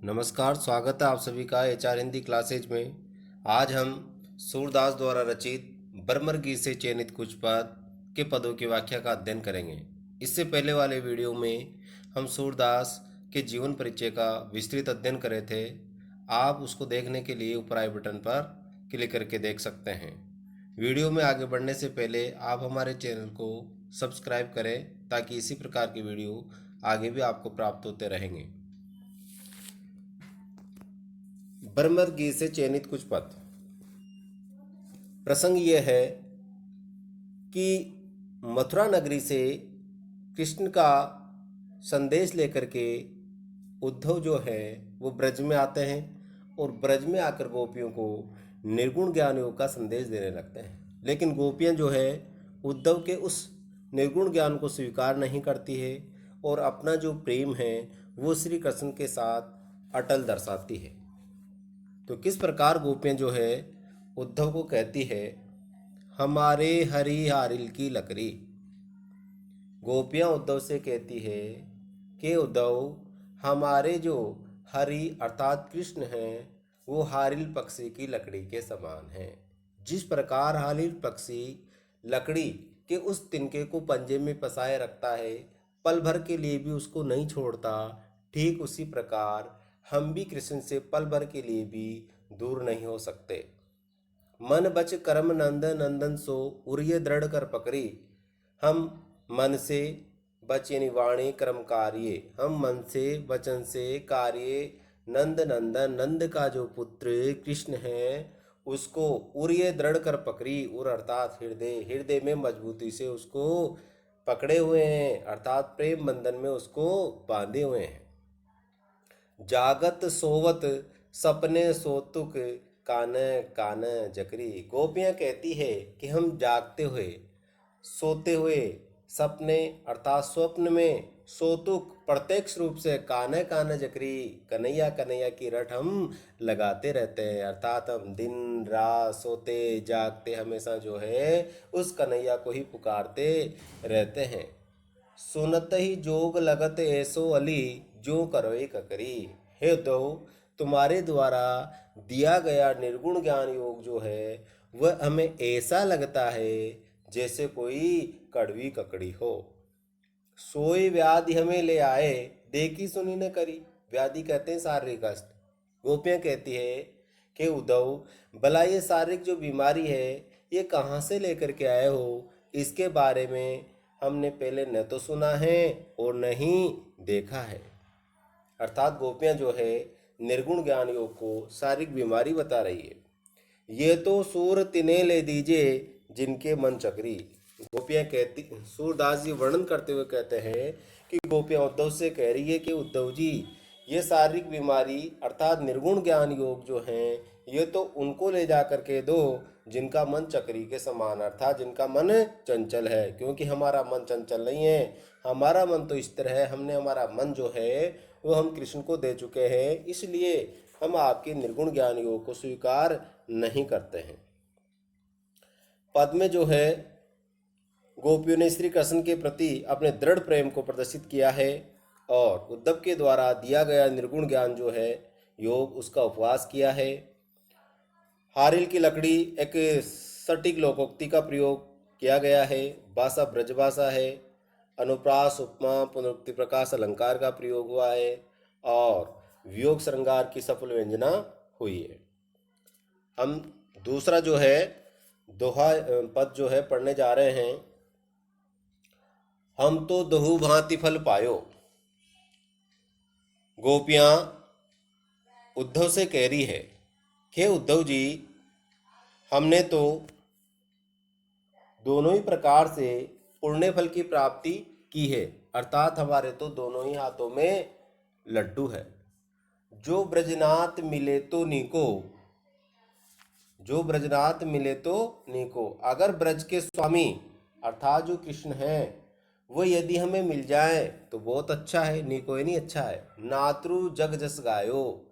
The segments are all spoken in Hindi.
नमस्कार, स्वागत है आप सभी का एचआर हिंदी क्लासेज में। आज हम सूरदास द्वारा रचित बर्मर गीत से चयनित कुछ पद के पदों की व्याख्या का अध्ययन करेंगे। इससे पहले वाले वीडियो में हम सूरदास के जीवन परिचय का विस्तृत अध्ययन करे थे। आप उसको देखने के लिए ऊपर आई बटन पर क्लिक करके देख सकते हैं। वीडियो में आगे बढ़ने से पहले आप हमारे चैनल को सब्सक्राइब करें ताकि इसी प्रकार की वीडियो आगे भी आपको प्राप्त होते रहेंगे। बर्मर गीत से चयनित कुछ पद। प्रसंग यह है कि मथुरा नगरी से कृष्ण का संदेश लेकर के उद्धव जो है वो ब्रज में आते हैं और ब्रज में आकर गोपियों को निर्गुण ज्ञान योग का संदेश देने लगते हैं। लेकिन गोपियां जो है उद्धव के उस निर्गुण ज्ञान को स्वीकार नहीं करती है और अपना जो प्रेम है वो श्री कृष्ण के साथ अटल दर्शाती है। तो किस प्रकार गोपियां जो है उद्धव को कहती है, हमारे हरि हारिल की लकड़ी। गोपियां उद्धव से कहती है कि उद्धव, हमारे जो हरि अर्थात कृष्ण हैं वो हारिल पक्षी की लकड़ी के समान हैं। जिस प्रकार हारिल पक्षी लकड़ी के उस तिनके को पंजे में फंसाए रखता है, पल भर के लिए भी उसको नहीं छोड़ता, ठीक उसी प्रकार हम भी कृष्ण से पल भर के लिए भी दूर नहीं हो सकते। मन बच कर्म नंदन नंदन सो उर्य दृढ़ कर पकड़ी। हम मन से बच यानी वाणी कर्म कार्य, हम मन से वचन से कार्य नंद नंदन नंद का जो पुत्र कृष्ण है उसको उर्य दृढ़ कर पकड़ी। उर अर्थात हृदय में मजबूती से उसको पकड़े हुए हैं अर्थात प्रेम बंधन में उसको बांधे हुए हैं। जागत सोवत सपने सोतुक कान कान जकरी। गोपियां कहती है कि हम जागते हुए सोते हुए सपने अर्थात स्वप्न में सोतुक प्रत्यक्ष रूप से कान कान जकरी कन्हैया कन्हैया की रट हम लगाते रहते हैं अर्थात हम दिन रात सोते जागते हमेशा जो है उस कन्हैया को ही पुकारते रहते हैं। सुनत ही जोग लगत ऐसो अली जो करोई ककरी। हे उद्धव, तुम्हारे द्वारा दिया गया निर्गुण ज्ञान योग जो है वह हमें ऐसा लगता है जैसे कोई कड़वी ककड़ी हो। सोई व्याधि हमें ले आए देखी सुनी न करी। व्याधि कहते हैं शारीरिक कष्ट। गोपियां कहती है कि उद्धव, भला ये शारीरिक जो बीमारी है ये कहाँ से लेकर के आए हो, इसके बारे में हमने पहले न तो सुना है और न ही देखा है। अर्थात गोपियां जो है निर्गुण ज्ञान योग को शारीरिक बीमारी बता रही है। ये तो सूर तिने ले दीजिए जिनके मन चक्री। गोपियां कहती, सूरदास जी वर्णन करते हुए कहते हैं कि गोपियां उद्धव से कह रही है कि उद्धव जी, ये शारीरिक बीमारी अर्थात निर्गुण ज्ञान योग जो हैं ये तो उनको ले जा करके दो जिनका मन चक्री के समान अर्थात जिनका मन चंचल है, क्योंकि हमारा मन चंचल नहीं है। हमारा मन तो स्थिर है। हमने हमारा मन जो है वो हम कृष्ण को दे चुके हैं, इसलिए हम आपके निर्गुण ज्ञान योग को स्वीकार नहीं करते हैं। पद में जो है गोपियों ने श्री कृष्ण के प्रति अपने दृढ़ प्रेम को प्रदर्शित किया है और उद्धव के द्वारा दिया गया निर्गुण ज्ञान जो है योग उसका उपवास किया है। हारिल की लकड़ी एक सटीक लोकोक्ति का प्रयोग किया गया है। भाषा ब्रजभाषा है। अनुप्रास उपमा पुनरुक्ति प्रकाश अलंकार का प्रयोग हुआ है और वियोग श्रृंगार की सफल व्यंजना हुई है। हम दूसरा जो है दोहा पद जो है पढ़ने जा रहे हैं। हम तो दहु भांति फल पायो। गोपियां उद्धव से कह रही है कि उद्धव जी, हमने तो दोनों ही प्रकार से पुण्य फल की प्राप्ति की है अर्थात हमारे तो दोनों ही हाथों में लड्डू है। जो ब्रजनाथ मिले तो नीको, जो ब्रजनाथ मिले तो नीको। अगर ब्रज के स्वामी अर्थात जो कृष्ण हैं वो यदि हमें मिल जाए तो बहुत अच्छा है। नीको यानी अच्छा है। नातृ जग जस गायो,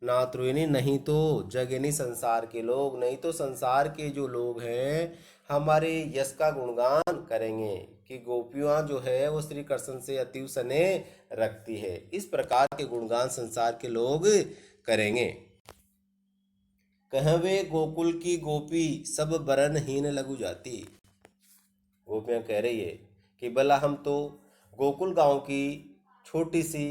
नातृ यानी नहीं तो, जग यानी संसार के लोग, नहीं तो संसार के जो लोग हैं हमारे यश का गुणगान करेंगे कि गोपियां जो है वो श्री कृष्ण से अति स्नेह रखती है। इस प्रकार के गुणगान संसार के लोग करेंगे। कहवे गोकुल की गोपी सब बरनहीन लघु जाती। गोपियाँ कह रही है कि भला हम तो गोकुल गांव की छोटी सी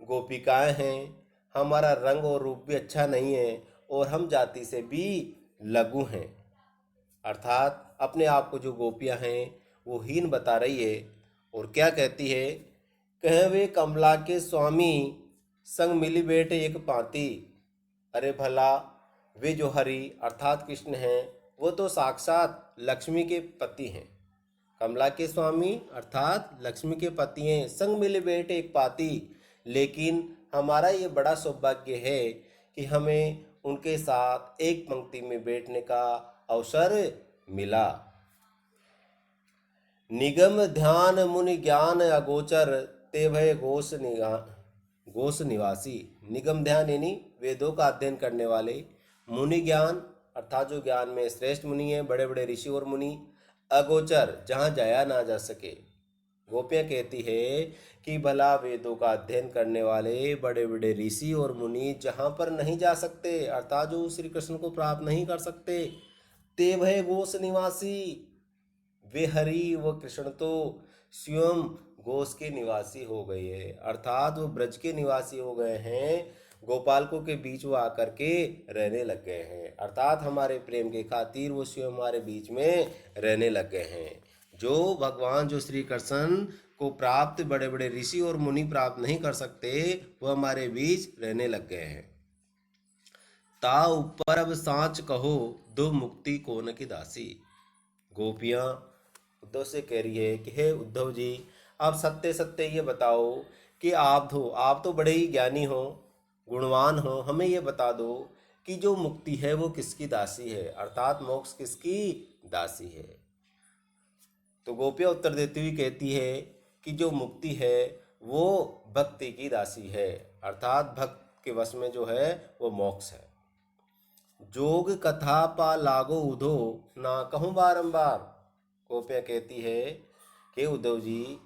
गोपिकाएं हैं, हमारा रंग और रूप भी अच्छा नहीं है और हम जाति से भी लघु हैं। अर्थात अपने आप को जो गोपियां हैं वो हीन बता रही है। और क्या कहती है, कहवे कमला के स्वामी संग मिली बैठे एक पाती। अरे भला वे जो हरि अर्थात कृष्ण हैं वो तो साक्षात लक्ष्मी के पति हैं। कमला के स्वामी अर्थात लक्ष्मी के पति हैं, संग मिले बैठे एक पाती। लेकिन हमारा ये बड़ा सौभाग्य है कि हमें उनके साथ एक पंक्ति में बैठने का अवसर मिला। निगम ध्यान मुनि ज्ञान अगोचर ते भय घोष निवासी। निगम ध्यान यानी वेदों का अध्ययन करने वाले, मुनि ज्ञान अर्थात जो ज्ञान में श्रेष्ठ मुनि हैं, बड़े बड़े ऋषि और मुनि, अगोचर जहाँ जाया ना जा सके। गोपियाँ कहती है कि भला वेदों का अध्ययन करने वाले बड़े बड़े ऋषि और मुनि जहाँ पर नहीं जा सकते अर्थात जो श्री कृष्ण को प्राप्त नहीं कर सकते, ते भय घोष निवासी, वे हरि व कृष्ण तो स्वयं घोष के निवासी हो गए हैं। अर्थात वो ब्रज के निवासी हो गए हैं, गोपालकों के बीच वो आकर के रहने लग गए हैं। अर्थात हमारे प्रेम के खातिर वो स्वयं हमारे बीच में रहने लग गए हैं। जो भगवान जो श्री कृष्ण को प्राप्त बड़े बड़े ऋषि और मुनि प्राप्त नहीं कर सकते, वो हमारे बीच रहने लग गए हैं। ता ऊपर अब सांच कहो दो मुक्ति कोन की दासी। गोपियाँ उद्धव से कह रही है कि हे उद्धव जी, आप सत्य सत्य ये बताओ कि आप तो बड़े ही ज्ञानी हो, गुणवान हो, हमें ये बता दो कि जो मुक्ति है वो किसकी दासी है अर्थात मोक्ष किसकी दासी है। तो गोपियाँ उत्तर देती हुई कहती है कि जो मुक्ति है वो भक्ति की दासी है अर्थात भक्त के वश में जो है वो मोक्ष है। जोग कथा पा लागो उधो ना कहूँ बारंबार। गोपियाँ कहती है कि उद्धव जी,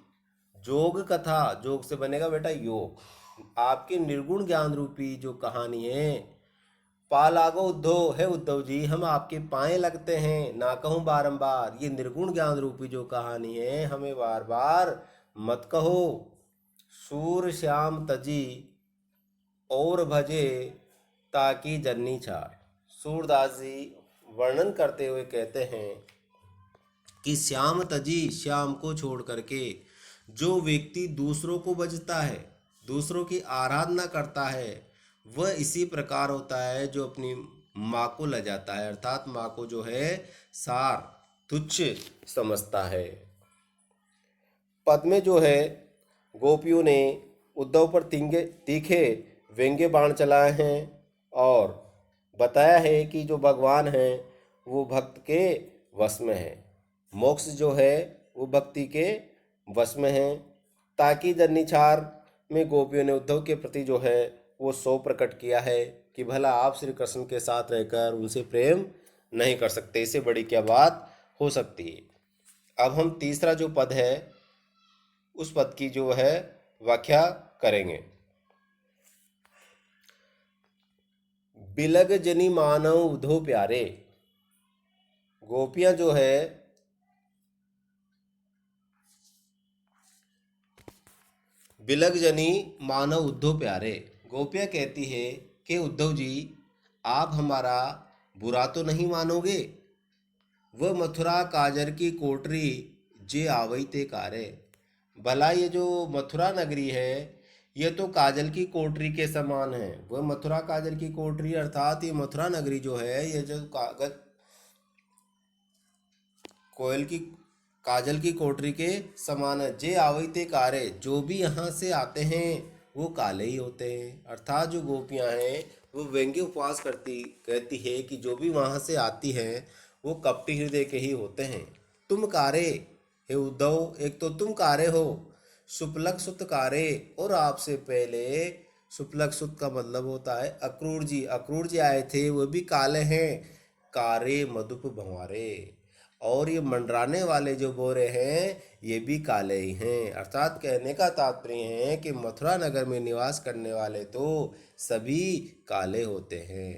जोग कथा, जोग से बनेगा बेटा योग, आपके निर्गुण ज्ञान रूपी जो कहानी है, पा लागो उद्धव है उद्धव जी, हम आपके पाए लगते हैं, ना कहूँ बारंबार। ये निर्गुण ज्ञान रूपी जो कहानी है हमें बार बार मत कहो। सूर श्याम तजी और भजे ताकि जन्नी छाड़। सूरदास जी वर्णन करते हुए कहते हैं कि श्याम तजी, श्याम को छोड़ करके जो व्यक्ति दूसरों को भजता है, दूसरों की आराधना करता है, वह इसी प्रकार होता है जो अपनी माँ को लजाता है अर्थात माँ को जो है सार तुच्छ समझता है। पद में जो है गोपियों ने उद्धव पर तीखे व्यंग्य बाण चलाए हैं और बताया है कि जो भगवान है वो भक्त के वश में है, मोक्ष जो है वो भक्ति के वश में है। ताकि जन्निछार में गोपियों ने उद्धव के प्रति जो है वो शोक प्रकट किया है कि भला आप श्री कृष्ण के साथ रहकर उनसे प्रेम नहीं कर सकते, इससे बड़ी क्या बात हो सकती है। अब हम तीसरा जो पद है उस पद की जो है व्याख्या करेंगे। बिलग जनी मानव उधो प्यारे। गोपियां जो है बिलग जनी मानव उद्धव प्यारे। गोपियां कहती है कि उद्धव जी, आप हमारा बुरा तो नहीं मानोगे। वह मथुरा काजर की कोटरी जे आवई ते कारे। भला ये जो मथुरा नगरी है ये तो काजल की कोटरी के समान है। वह मथुरा काजल की कोटरी अर्थात ये मथुरा नगरी जो है ये जो कागज कोयल की काजल की कोटरी के समान है। जे आवैते कारे, जो भी यहाँ से आते हैं वो काले ही होते हैं। अर्थात जो गोपियाँ हैं वो व्यंग्य उपवास कहती है कि जो भी वहाँ से आती हैं वो कपटी हृदय के ही होते हैं। तुम कारे, हे उद्धव, एक तो तुम कारे हो, सुपलक सुत कारे, और आपसे पहले सुपलक सुत का मतलब होता है अक्रूर जी। अक्रूर जी आए थे, वो भी काले हैं। कारे मधुप भंवारे, और ये मंडराने वाले जो बोरे हैं ये भी काले ही हैं। अर्थात कहने का तात्पर्य है कि मथुरा नगर में निवास करने वाले तो सभी काले होते हैं।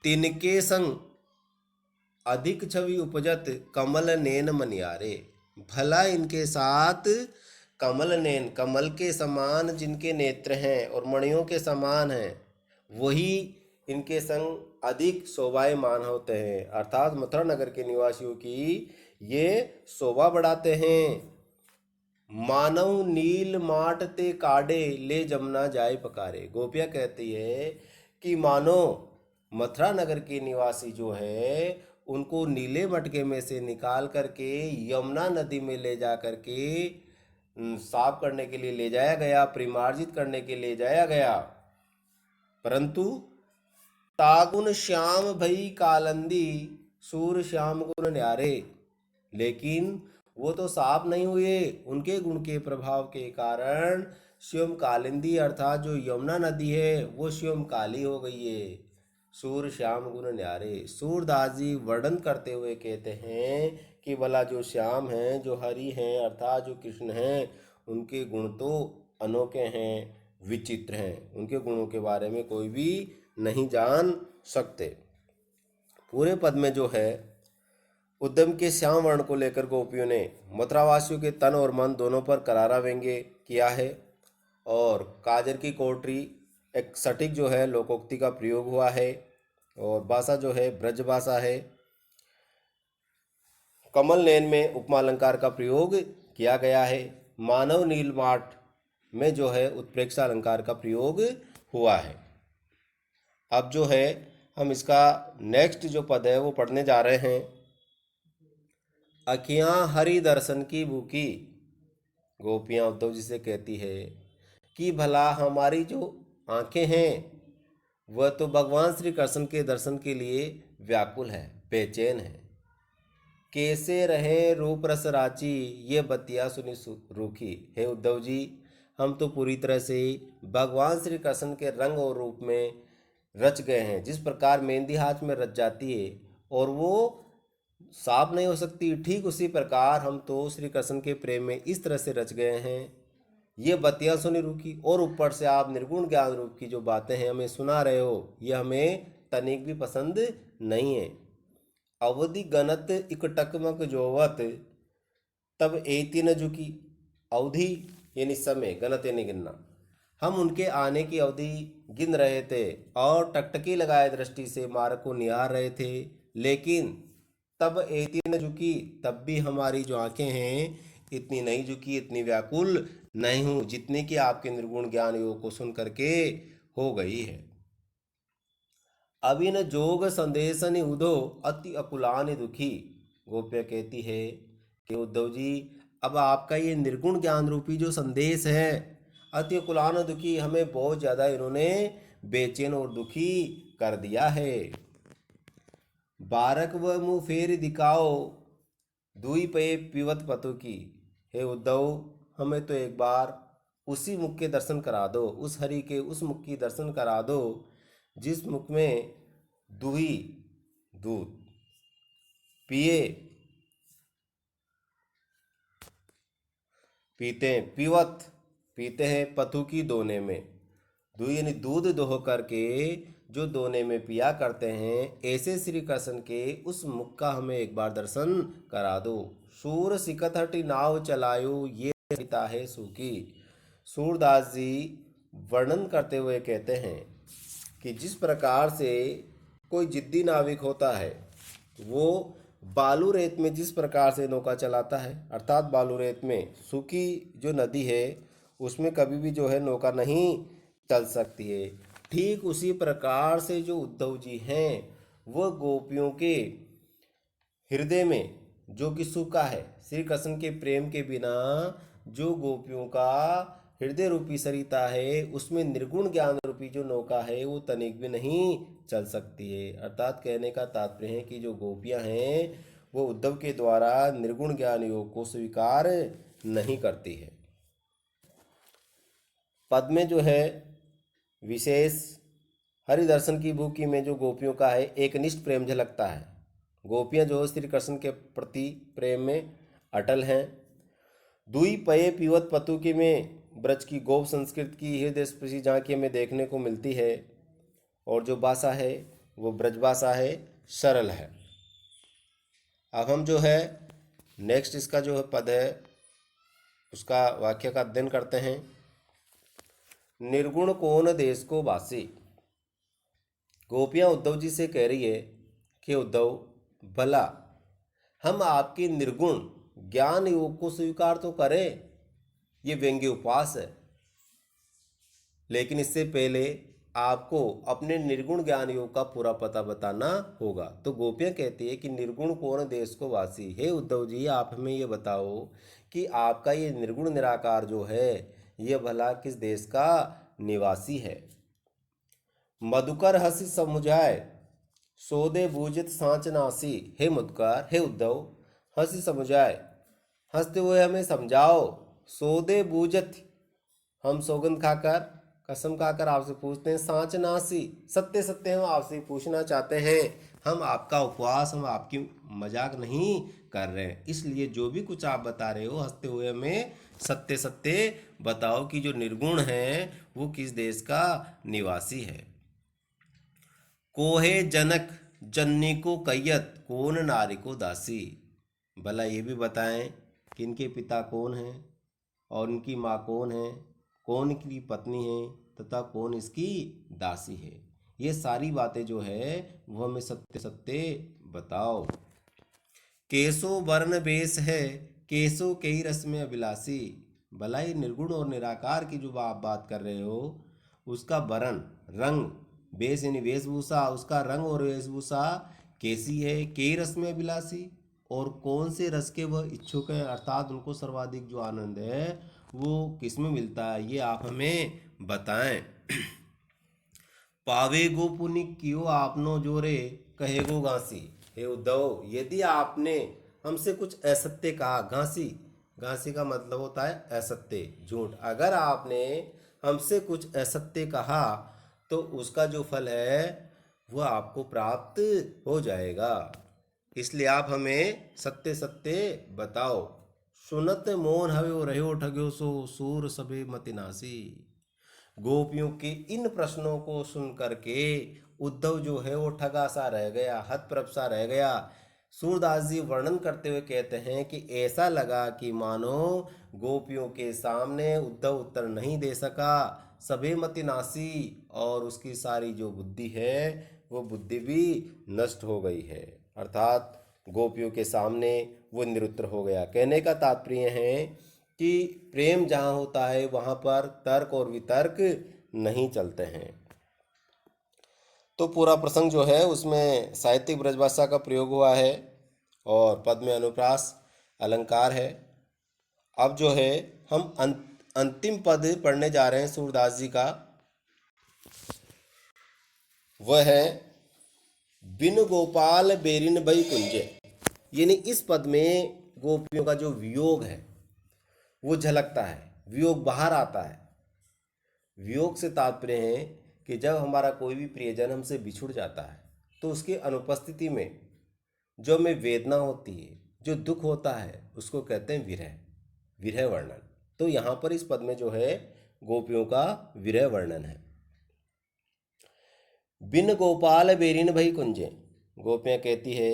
तिनके संग अधिक छवि उपजत कमल नैन मनियारे, भला इनके साथ कमल नैन, कमल के समान जिनके नेत्र हैं और मणियों के समान हैं, वही इनके संग अधिक शोभायमान होते हैं। अर्थात मथुरा नगर के निवासियों की ये शोभा बढ़ाते हैं। मानव नील माट ते काढ़े ले जमुना जाए पकारे, गोपियाँ कहती है कि मानो मथुरा नगर के निवासी जो है उनको नीले मटके में से निकाल करके यमुना नदी में ले जा करके साफ करने के लिए ले जाया गया, परिमार्जित करने के लिए जाया गया, परंतु तागुन श्याम भई कालंदी सूर श्याम गुण न्यारे, लेकिन वो तो साफ नहीं हुए। उनके गुण के प्रभाव के कारण स्वयं कालिंदी अर्थात जो यमुना नदी है वो स्वयं काली हो गई है। सूर श्याम गुण न्यारे, सूरदास जी वर्णन करते हुए कहते हैं कि भला जो श्याम हैं, जो हरि हैं अर्थात जो कृष्ण हैं, उनके गुण तो अनोखे हैं, विचित्र हैं। उनके गुणों के बारे में कोई भी नहीं जान सकते। पूरे पद में जो है उद्यम के श्याम वर्ण को लेकर गोपियों ने मथुरावासियों के तन और मन दोनों पर करारा व्यंग्य किया है। और काजर की कोटरी एक सटीक जो है लोकोक्ति का प्रयोग हुआ है और भाषा जो है ब्रज भाषा है। कमल नैन में उपमा अलंकार का प्रयोग किया गया है। मानव नीलमाट में जो है उत्प्रेक्षा अलंकार का प्रयोग हुआ है। अब जो है हम इसका नेक्स्ट जो पद है वो पढ़ने जा रहे हैं। अखियां हरि दर्शन की भूखी, गोपियां उद्धव जी से कहती है कि भला हमारी जो आंखें हैं वह तो भगवान श्री कृष्ण के दर्शन के लिए व्याकुल है, बेचैन है। कैसे रहे रूप रस राची, ये बतिया सुनी रूखी। हे उद्धव जी, हम तो पूरी तरह से भगवान श्री कृष्ण के रंग और रूप में रच गए हैं। जिस प्रकार मेहंदी हाथ में रच जाती है और वो साफ नहीं हो सकती, ठीक उसी प्रकार हम तो श्री कृष्ण के प्रेम में इस तरह से रच गए हैं। ये बतियाँ सुनी रूखी, और ऊपर से आप निर्गुण ज्ञान रूप की जो बातें हैं हमें सुना रहे हो, ये हमें तनिक भी पसंद नहीं है। अवधि गणत इकटकमक जोवत, तब एति न झुकी। अवधि यानी समय, गणत यानी गिनना। हम उनके आने की अवधि गिन रहे थे और टकटकी लगाए दृष्टि से मार्ग को निहार रहे थे, लेकिन तब एति न झुकी, तब भी हमारी जो आंखें हैं इतनी नहीं झुकी, इतनी व्याकुल नहीं हूँ जितनी कि आपके निर्गुण ज्ञान योग को सुन करके हो गई है। अभी न जोग संदेशन उदो अति अकुलान दुखी, गोप्य कहती है कि उद्धव जी अब आपका ये निर्गुण ज्ञान रूपी जो संदेश है अति अकुलान दुखी, हमें बहुत ज़्यादा इन्होंने बेचैन और दुखी कर दिया है। बारक व मुँह फेर दिखाओ, दुई पे पिवत पतु की। हे उद्धव, हमें तो एक बार उसी मुख के दर्शन करा दो, उस हरि के उस मुख की दर्शन करा दो जिस मुख में दुही दूध पिए पीते हैं, पीवत पीते हैं, पथु की दोने में, दूध यानी दूध दोह करके जो दोने में पिया करते हैं, ऐसे श्री कृष्ण के उस मुख का हमें एक बार दर्शन करा दो। सूर सिकत हटी नाव चलायो, ये पिता है सुखी। सूरदास जी वर्णन करते हुए कहते हैं कि जिस प्रकार से कोई जिद्दी नाविक होता है वो बालू रेत में जिस प्रकार से नौका चलाता है, अर्थात बालू रेत में सूखी जो नदी है उसमें कभी भी जो है नौका नहीं चल सकती है, ठीक उसी प्रकार से जो उद्धव जी हैं वह गोपियों के हृदय में जो कि सूखा है, श्री कृष्ण के प्रेम के बिना जो गोपियों का हृदय रूपी सरिता है उसमें निर्गुण ज्ञान रूपी जो नौका है वो तनिक भी नहीं चल सकती है। अर्थात कहने का तात्पर्य है कि जो गोपियां हैं वो उद्धव के द्वारा निर्गुण ज्ञान योग को स्वीकार नहीं करती है। पद में जो है विशेष हरि दर्शन की भूखी में जो गोपियों का है एक निष्ठ प्रेम झलकता है। गोपियां जो श्री कृष्ण के प्रति प्रेम में अटल हैं। दुई पये पीवत पतुकी में ब्रज की गोप संस्कृति की हृदय स्पर्शी झांकी हमें देखने को मिलती है। और जो भाषा है वो ब्रज भाषा है, सरल है। अब हम जो है नेक्स्ट इसका जो है पद है उसका वाक्य का अध्ययन करते हैं। निर्गुण कौन देश को वासी। गोपियां उद्धव जी से कह रही है कि उद्धव भला हम आपके निर्गुण ज्ञान योग को स्वीकार तो करें, ये व्यंग्य उपवास है, लेकिन इससे पहले आपको अपने निर्गुण ज्ञान योग का पूरा पता बताना होगा। तो गोपियां कहती है कि निर्गुण कौन देश को वासी। हे उद्धव जी, आप हमें ये बताओ कि आपका ये निर्गुण निराकार जो है ये भला किस देश का निवासी है। मधुकर हंसी समुझाए सोदे बूझित सांच नासी। हे मधुकर, हे उद्धव, हंसी समुझाए, हंसते हुए हमें समझाओ। सोदे बूझत, हम सौगंध खाकर कसम खाकर आपसे पूछते हैं। सांच नासी, सत्य सत्य हम आपसे पूछना चाहते हैं। हम आपका उपवास, हम आपकी मजाक नहीं कर रहे हैं। इसलिए जो भी कुछ आप बता रहे हो हंसते हुए हमें सत्य सत्य बताओ कि जो निर्गुण है वो किस देश का निवासी है। कोहे जनक जननी को कैयत कौन नारी को दासी। भला ये भी बताएं कि इनके पिता कौन हैं और इनकी माँ कौन है, कौन की पत्नी है तथा कौन इसकी दासी है। ये सारी बातें जो है वो हमें सत्य सत्य बताओ। केसो वर्ण बेस है केसो कई रस में अभिलाषी। भला ये निर्गुण और निराकार की जो आप बात कर रहे हो उसका वर्ण रंग वेश यानी वेशभूषा, उसका रंग और वेशभूषा कैसी है। कई रस में अभिलाषी, और कौन से रस के वह इच्छुक है, अर्थात उनको सर्वाधिक जो आनंद है वो किस में मिलता है, ये आप हमें बताएं। पावे गो पुनि कियो आपनो जोरे कहे गो घासी। हे उद्धव, यदि आपने हमसे कुछ असत्य कहा, घासी, घासी का मतलब होता है असत्य, झूठ। अगर आपने हमसे कुछ असत्य कहा तो उसका जो फल है वह आपको प्राप्त हो जाएगा। इसलिए आप हमें सत्य सत्य बताओ। सुनत मोहन हव्यो रहो ठग्यो सो सूर सबे मति नासी। गोपियों के इन प्रश्नों को सुन करके उद्धव जो है वो ठगा सा रह गया, हतप्रभ सा रह गया। सूरदास जी वर्णन करते हुए कहते हैं कि ऐसा लगा कि मानो गोपियों के सामने उद्धव उत्तर नहीं दे सका, सबे मति नासी, और उसकी सारी जो बुद्धि है वो बुद्धि भी नष्ट हो गई है, अर्थात गोपियों के सामने वो निरुत्तर हो गया। कहने का तात्पर्य है कि प्रेम जहाँ होता है वहाँ पर तर्क और वितर्क नहीं चलते हैं। तो पूरा प्रसंग जो है उसमें साहित्यिक ब्रजभाषा का प्रयोग हुआ है और पद में अनुप्रास अलंकार है। अब जो है हम अंतिम पद पढ़ने जा रहे हैं सूरदास जी का, वह है बिन गोपाल बेरिन भई कुंजे। यानी इस पद में गोपियों का जो वियोग है वो झलकता है, वियोग बाहर आता है। वियोग से तात्पर्य है कि जब हमारा कोई भी प्रियजन हमसे बिछुड़ जाता है तो उसकी अनुपस्थिति में जो हमें वेदना होती है, जो दुख होता है, उसको कहते हैं विरह, विरह वर्णन। तो यहाँ पर इस पद में जो है गोपियों का विरह वर्णन है। बिन गोपाल बेरिन भई कुंजे। गोपियाँ कहती है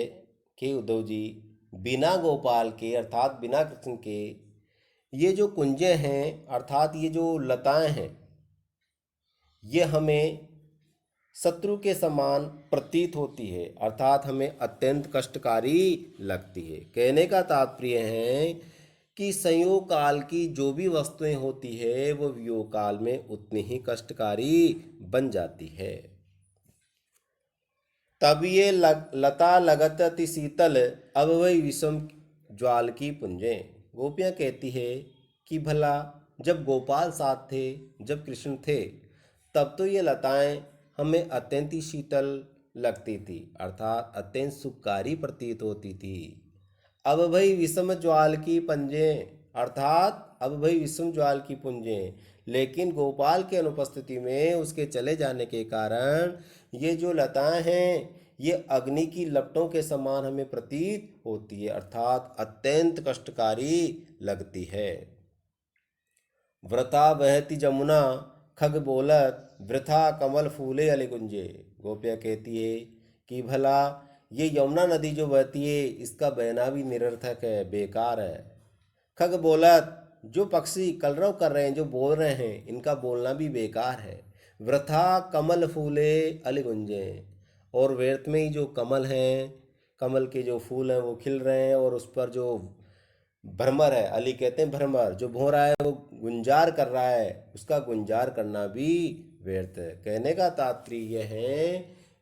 कि उद्धव जी, बिना गोपाल के अर्थात बिना कृष्ण के ये जो कुंजे हैं अर्थात ये जो लताएं हैं ये हमें शत्रु के समान प्रतीत होती है, अर्थात हमें अत्यंत कष्टकारी लगती है। कहने का तात्पर्य है कि संयोग काल की जो भी वस्तुएं होती है वो वियोग काल में उतनी ही कष्टकारी बन जाती है। तब ये लता लगत अति शीतल अब वही विषम ज्वाल की पुंजे। गोपियाँ कहती है कि भला जब गोपाल साथ थे, जब कृष्ण थे, तब तो ये लताएं हमें अत्यंत ही शीतल लगती थी, अर्थात अत्यंत सुखकारी प्रतीत होती थी। अब भाई विषम ज्वाल की पंजे, अर्थात अब भाई विषम ज्वाल की पुंजे, लेकिन गोपाल के अनुपस्थिति में उसके चले जाने के कारण ये जो लताएं हैं ये अग्नि की लपटों के समान हमें प्रतीत होती है, अर्थात अत्यंत कष्टकारी लगती है। व्रता बहती जमुना खग बोलत वृथा कमल फूले अलिगुंजे। गोपियाँ कहती है कि भला ये यमुना नदी जो बहती है इसका बहना भी निरर्थक है, बेकार है। खग बोलत, जो पक्षी कलरव कर रहे हैं, जो बोल रहे हैं, इनका बोलना भी बेकार है। वृथा कमल फूले अलिगुंजे, और व्यर्थ में ही जो कमल हैं, कमल के जो फूल हैं वो खिल रहे हैं, और उस पर जो भ्रमर है, अली कहते हैं भ्रमर, जो भौं रहा है वो गुंजार कर रहा है, उसका गुंजार करना भी व्यर्थ है। कहने का तात्पर्य यह है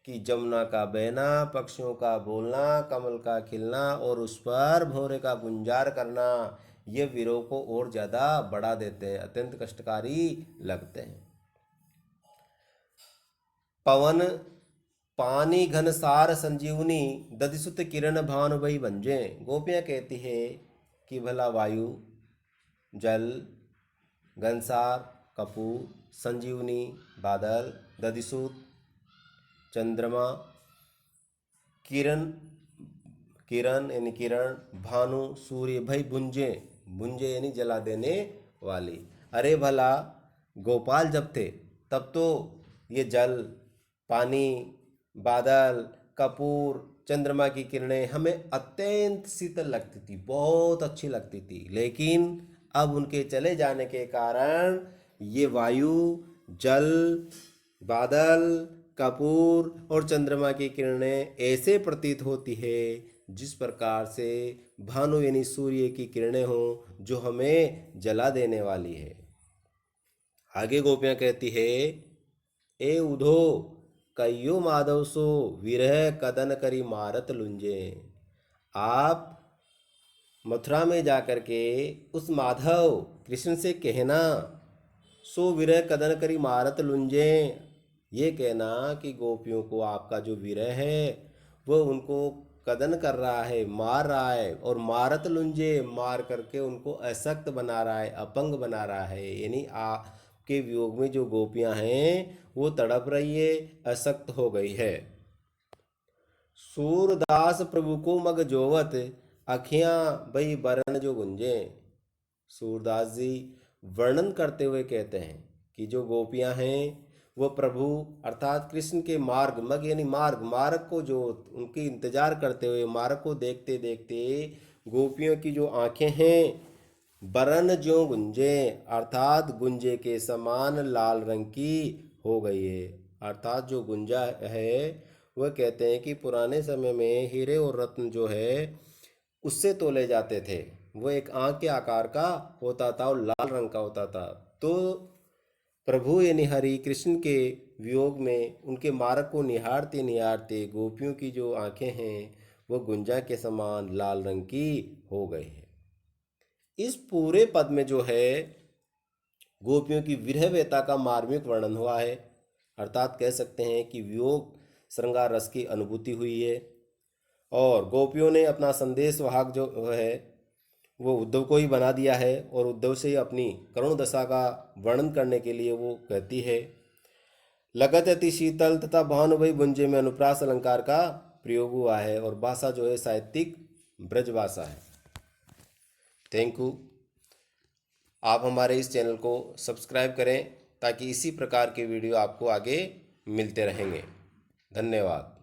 कि जमुना का बहना, पक्षियों का बोलना, कमल का खिलना और उस पर भौरे का गुंजार करना, ये विरह को और ज़्यादा बढ़ा देते हैं, अत्यंत कष्टकारी लगते हैं। पवन पानी घन सार संजीवनी दधिसुत किरण भानु भई भंजे। गोपियाँ कहती है कि भला वायु, जल, घनसार, कपूर, संजीवनी, बादल, दधिसुत, चंद्रमा, किरण, किरण यानी किरण, भानु, सूर्य, भई भुंजे, भुंजे यानी जला देने वाली। अरे भला गोपाल जब थे तब तो ये जल, पानी, बादल, कपूर, चंद्रमा की किरणें हमें अत्यंत शीतल लगती थी, बहुत अच्छी लगती थी। लेकिन अब उनके चले जाने के कारण ये वायु, जल, बादल, कपूर और चंद्रमा की किरणें ऐसे प्रतीत होती है जिस प्रकार से भानु यानी सूर्य की किरणें हों, जो हमें जला देने वाली है। आगे गोपियाँ कहती है, ए उधो कयो माधव सो विरह कदन करी मारत लुंजे। आप मथुरा में जाकर के उस माधव कृष्ण से कहना, सो विरह कदन करी मारत लुंजे, ये कहना कि गोपियों को आपका जो विरह है वो उनको कदन कर रहा है, मार रहा है, और मारत लुंजे, मार करके उनको अशक्त बना रहा है, अपंग बना रहा है। यानी आपके वियोग में जो गोपियां हैं वो तड़प रही है, अशक्त हो गई है। सूरदास प्रभु को मग जोवत अखियां बई बरन जो गुंजे। सूरदास जी वर्णन करते हुए कहते हैं कि जो गोपियां हैं वो प्रभु अर्थात कृष्ण के मार्ग, मग यानी मार्ग, मार्ग को जो उनकी इंतजार करते हुए, मार्ग को देखते देखते गोपियों की जो आंखें हैं बरन जो गुंजे, अर्थात गुंजे के समान लाल रंग की हो गई है। अर्थात जो गुंजा है वह कहते हैं कि पुराने समय में हीरे और रत्न जो है उससे तोले जाते थे, वो एक आंख के आकार का होता था और लाल रंग का होता था। तो प्रभु यानी हरि कृष्ण के वियोग में उनके मार्ग को निहारते निहारते गोपियों की जो आंखें हैं वो गुंजा के समान लाल रंग की हो गई है। इस पूरे पद में जो है गोपियों की विरह व्यथा का मार्मिक वर्णन हुआ है, अर्थात कह सकते हैं कि वियोग श्रृंगार रस की अनुभूति हुई है। और गोपियों ने अपना संदेश वाहक जो है वो उद्धव को ही बना दिया है, और उद्धव से ही अपनी करुण दशा का वर्णन करने के लिए वो कहती है। लगत अति शीतल तथा भानुभई भुंजे में अनुप्रास अलंकार का प्रयोग हुआ है, और भाषा जो है साहित्यिक ब्रज भाषा है। Thank you. आप हमारे इस चैनल को सब्सक्राइब करें ताकि इसी प्रकार के वीडियो आपको आगे मिलते रहेंगे। धन्यवाद।